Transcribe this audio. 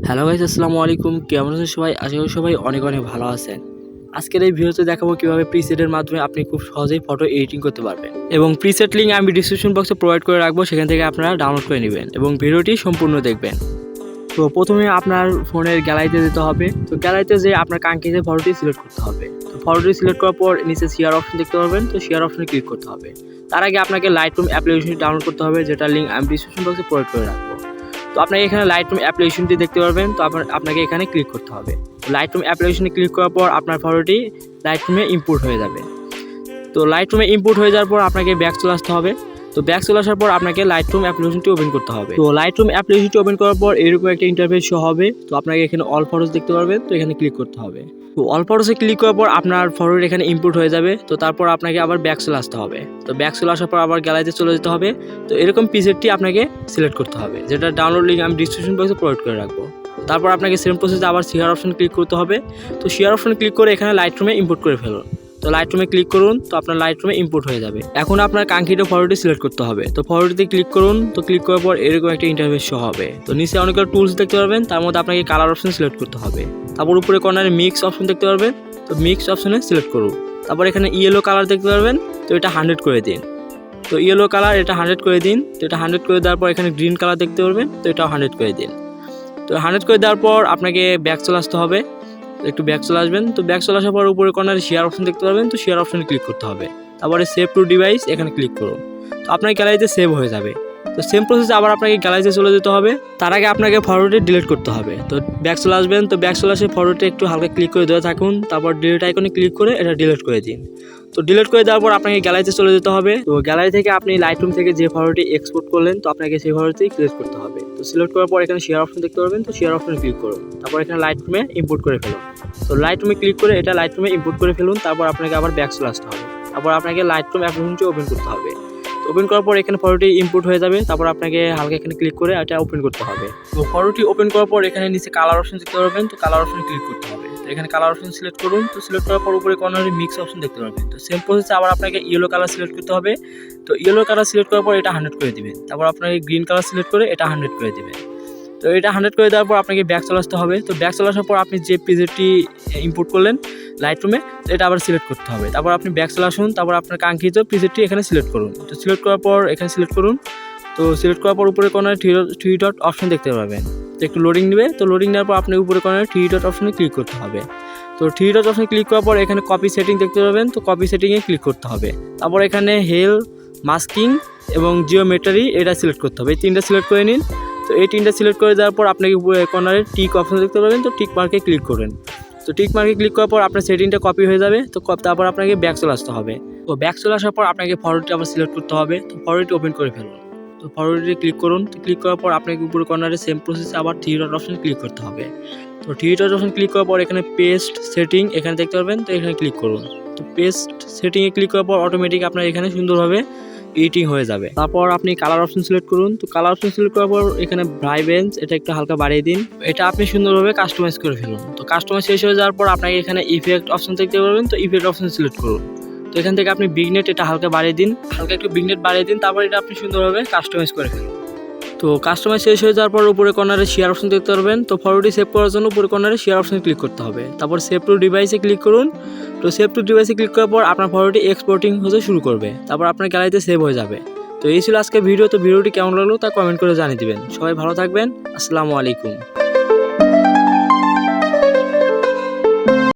Hello guys, আসসালামু আলাইকুম। কেমন আছেন সবাই? আশা করি সবাই অনেক অনেক ভালো আছেন। আজকের এই ভিডিওতে দেখাবো কিভাবে প্রিসেটের মাধ্যমে আপনি খুব সহজেই ফটো এডিটিং করতে পারবেন এবং প্রিসেট লিঙ্ক আমি ডিসক্রিপশন বক্সে প্রোভাইড করে রাখবো, সেখান থেকে আপনারা ডাউনলোড করে নেবেন এবং ভিডিওটি সম্পূর্ণ দেখবেন। তো প্রথমে আপনার ফোনের গ্যালারিতে যেতে হবে। তো গ্যালারিতে যেয়ে আপনার কাঙ্ক্ষিত ফটোটি সিলেক্ট করতে হবে। তো ফটোটি সিলেক্ট করার পর নিচে শেয়ার অপশন দেখতে পারবেন, তো শেয়ার অপশনে ক্লিক করতে হবে। তার আগে আপনাকে লাইটরুম অ্যাপ্লিকেশনটি ডাউনলোড করতে হবে, যেটা লিঙ্ক আমি ডিসক্রিপশন বক্সে প্রোভাইড করে রাখবো। তো আপনাকে এখানে লাইটরুম অ্যাপ্লিকেশনটি দেখতে পারবেন, তো আপনাকে এখানে ক্লিক করতে হবে। লাইটরুম অ্যাপ্লিকেশনে ক্লিক করার পর আপনার ফটোটি লাইটরুমে ইম্পোর্ট হয়ে যাবে। তো লাইটরুমে ইম্পোর্ট হয়ে যাওয়ার পর আপনাকে ব্যাক চলে আসতে হবে। তো ব্যাক চলে আসার পর আপনাকে লাইটরুম অ্যাপ্লিকেশনটি ওপেন করতে হবে। তো লাইটরুম অ্যাপ্লিকেশনটি ওপেন করার পর এরকম একটা ইন্টারফেস শো হবে। তো আপনাকে এখানে অল ফটোস দেখতে পারবেন, তো এখানে ক্লিক করতে হবে। তো অল ফটোসে ক্লিক করার পর আপনার ফটোটি এখানে ইম্পোর্ট হয়ে যাবে। তো তারপর আপনাকে আবার ব্যাক চলে আসতে হবে। তো ব্যাক চলে আসার পর আবার গ্যালারিতে চলে যেতে হবে। তো এরকম পিসেটটি আপনাকে সিলেক্ট করতে হবে, যেটা ডাউনলোড লিঙ্ক আমি ডিসক্রিপশন বক্সে প্রোভাইড করে রাখবো। তারপর আপনাকে সেম প্রসেসে আবার শেয়ার অপশন ক্লিক করতে হবে। তো শেয়ার অপশন ক্লিক করে এখানে লাইটরুমে ইম্পোর্ট করে ফেলুন। তো লাইটরুমে ক্লিক করুন, তো আপনার লাইটরুমে ইম্পোর্ট হয়ে যাবে। এখন আপনার কাঙ্ক্ষিত ফটোটি সিলেক্ট করতে হবে। তো ফটোটিতে ক্লিক করুন। তো ক্লিক করার পর এরকম একটা ইন্টারফেস শো হবে। তো নিচে অনেকগুলো টুলস দেখতে পারবেন, তার মধ্যে আপনাকে কালার অপশন সিলেক্ট করতে হবে। তারপর উপরে কর্নারে মিক্স অপশন দেখতে পারবেন, তো মিক্স অপশনে সিলেক্ট করুন। তারপর এখানে ইয়েলো কালার দেখতে পারবেন, তো এটা 100 করে দিন। তো ইয়েলো কালার এটা 100 করে দিন। তো এটা 100 করে দেওয়ার পর এখানে গ্রিন কালার দেখতে পারবেন, তো এটাও 100 করে দিন। তো 100 করে দেওয়ার পর আপনাকে ব্যাক চলে আসতে হবে। একটু ব্যাক চলে আসবেন। তো ব্যাক চলে আসার পর উপরে কর্নারে শেয়ার অপশন দেখতে পারবেন, তো শেয়ার অপশনে ক্লিক করতে হবে। তারপরে সেভ টু ডিভাইস এখানে ক্লিক করুন। তো আপনার গ্যালারিতে সেভ হয়ে যাবে। তো সেম প্রসেসে আবার আপনাকে গ্যালারিতে চলে যেতে হবে। তার আগে আপনাকে ফটোটি ডিলিট করতে হবে। তো ব্যাক চলে আসবেন। তো ব্যাক চলে আসে ফটোটি একটু হালকা ক্লিক করে ধরে থাকুন, তারপর ডিলিট আইকনে ক্লিক করে এটা ডিলিট করে দিন। তো ডিলিট করে দেওয়ার পর আপনাকে গ্যালারিতে চলে যেতে হবে। তো গ্যালারি থেকে আপনি লাইটরুম থেকে যে ফটোটি এক্সপোর্ট করলেন, তো আপনাকে সেই ফটোটি সিলেক্ট করতে হবে। তো সিলেক্ট করার পর এখানে শেয়ার অপশন দেখতে পারবেন, তো শেয়ার অপশনে ক্লিক করুন। তারপর এখানে লাইটরুমে ইম্পোর্ট করে ফেলুন। তো লাইটরুমে ক্লিক করে এটা লাইটরুমে ইম্পোর্ট করে ফেলুন। তারপর আপনাকে আবার ব্যাক চলে আসতে হবে। তারপর আপনাকে লাইটরুম অ্যাপ্লিকেশনটি ওপেন করতে হবে। ওপেন করার পর এখানে ফটোটি ইম্পোর্ট হয়ে যাবে। তারপর আপনাকে হালকা এখানে ক্লিক করে এটা ওপেন করতে হবে। তো ফটোটি ওপেন করার পর এখানে নিচে কালার অপশন দেখতে পারবেন, তো কালার অপশনে ক্লিক করতে হবে। তো এখানে কালার অপশন সিলেক্ট করুন। তো সিলেক্ট করার পর উপরে কর্নারে মিক্স অপশন দেখতে পারবেন। তো সেম প্রসেসে আবার আপনাকে ইয়েলো কালার সিলেক্ট করতে হবে। তো ইয়েলো কালার সিলেক্ট করার পর এটা 100 করে দিবেন। তারপর আপনাকে গ্রিন কালার সিলেক্ট করে এটা 100 করে দিবেন। তো এটা 100 করে দেওয়ার পর আপনাকে ব্যাক চলে আসতে হবে। তো ব্যাক চলে আসার পর আপনি যে পিজেটি ইম্পোর্ট করলেন লাইটরুমে, তো এটা আবার সিলেক্ট করতে হবে। তারপর আপনি ব্যাক চলে আসুন। তারপর আপনার কাঙ্ক্ষিত পিজেটি এখানে সিলেক্ট করুন। তো সিলেক্ট করার পর এখানে সিলেক্ট করুন। তো সিলেক্ট করার পর উপরে কর্নারে থ্রি ডট অপশন দেখতে পাবেন। তো একটু লোডিং নেবে। তো লোডিং নেওয়ার পর আপনি উপরে কর্নারে থ্রি ডট অপশনে ক্লিক করতে হবে। তো থ্রি ডট অপশনে ক্লিক করার পর এখানে কপি সেটিং দেখতে পাবেন। তো কপি সেটিংয়ে ক্লিক করতে হবে। তারপর এখানে হেল, মাস্কিং এবং জিওমেট্রি এটা সিলেক্ট করতে হবে। এই তিনটা সিলেক্ট করে নিন। তো এই তিনটা সিলেক্ট করে দেওয়ার পর আপনাকে কর্নারে টিক অপশন দেখতে পাবেন, তো টিক মার্কে ক্লিক করেন। তো টিক মার্কে ক্লিক করার পর আপনার সেটিংটা কপি হয়ে যাবে। তো তারপর আপনাকে ব্যাক চলে আসতে হবে। তো ব্যাক চলে আসার পর আপনাকে ফটোটি আবার সিলেক্ট করতে হবে। তো ফটোটি ওপেন করে ফেলুন। তো ফটোটি ক্লিক করুন। তো ক্লিক করার পর আপনাকে উপরে কর্নারে সেম প্রসেসে আবার থ্রি ডট অপশনে ক্লিক করতে হবে। তো থ্রি ডট অপশন ক্লিক করার পর এখানে পেস্ট সেটিং এখানে দেখতে পারবেন, তো এখানে ক্লিক করুন। তো পেস্ট সেটিংয়ে ক্লিক করার পর অটোমেটিক আপনার এখানে সুন্দরভাবে এডিটিং হয়ে যাবে। তারপর আপনি কালার অপশন সিলেক্ট করুন। তো কালার অপশন সিলেক্ট করার পর এখানে ব্রাইটনেস এটা একটু হালকা বাড়িয়ে দিন। এটা আপনি সুন্দরভাবে কাস্টমাইজ করে ফেলুন। তো কাস্টমাইজ শেষ হয়ে যাওয়ার পর আপনাকে এখানে ইফেক্ট অপশন দেখতে পারবেন, তো ইফেক্ট অপশন সিলেক্ট করুন। তো এখান থেকে আপনি বিগনেট এটা হালকা বাড়িয়ে দিন, হালকা একটু বিগনেট বাড়িয়ে দিন। তারপর এটা আপনি সুন্দরভাবে কাস্টমাইজ করে ফেলুন। তো কাস্টমাইজ শেষ হয়ে যাওয়ার পর উপরে কর্নারে শেয়ার অপশন দেখতে পারবেন। তো ফটোটি সেভ করার জন্য উপরে কর্নারে শেয়ার অপশনে ক্লিক করতে হবে। তারপর সেভ টু ডিভাইসে ক্লিক করুন। তো সেভ টু ডিভাইসে ক্লিক করার পর আপনার ফটোটি এক্সপোর্টিং হতে শুরু করবে। তারপর আপনার গ্যালারিতে সেভ হয়ে যাবে। তো এই ছিল আজকের ভিডিও। তো ভিডিওটি কেমন লাগলো তা কমেন্ট করে জানিয়ে দিবেন। সবাই ভালো থাকবেন। আসসালামু আলাইকুম।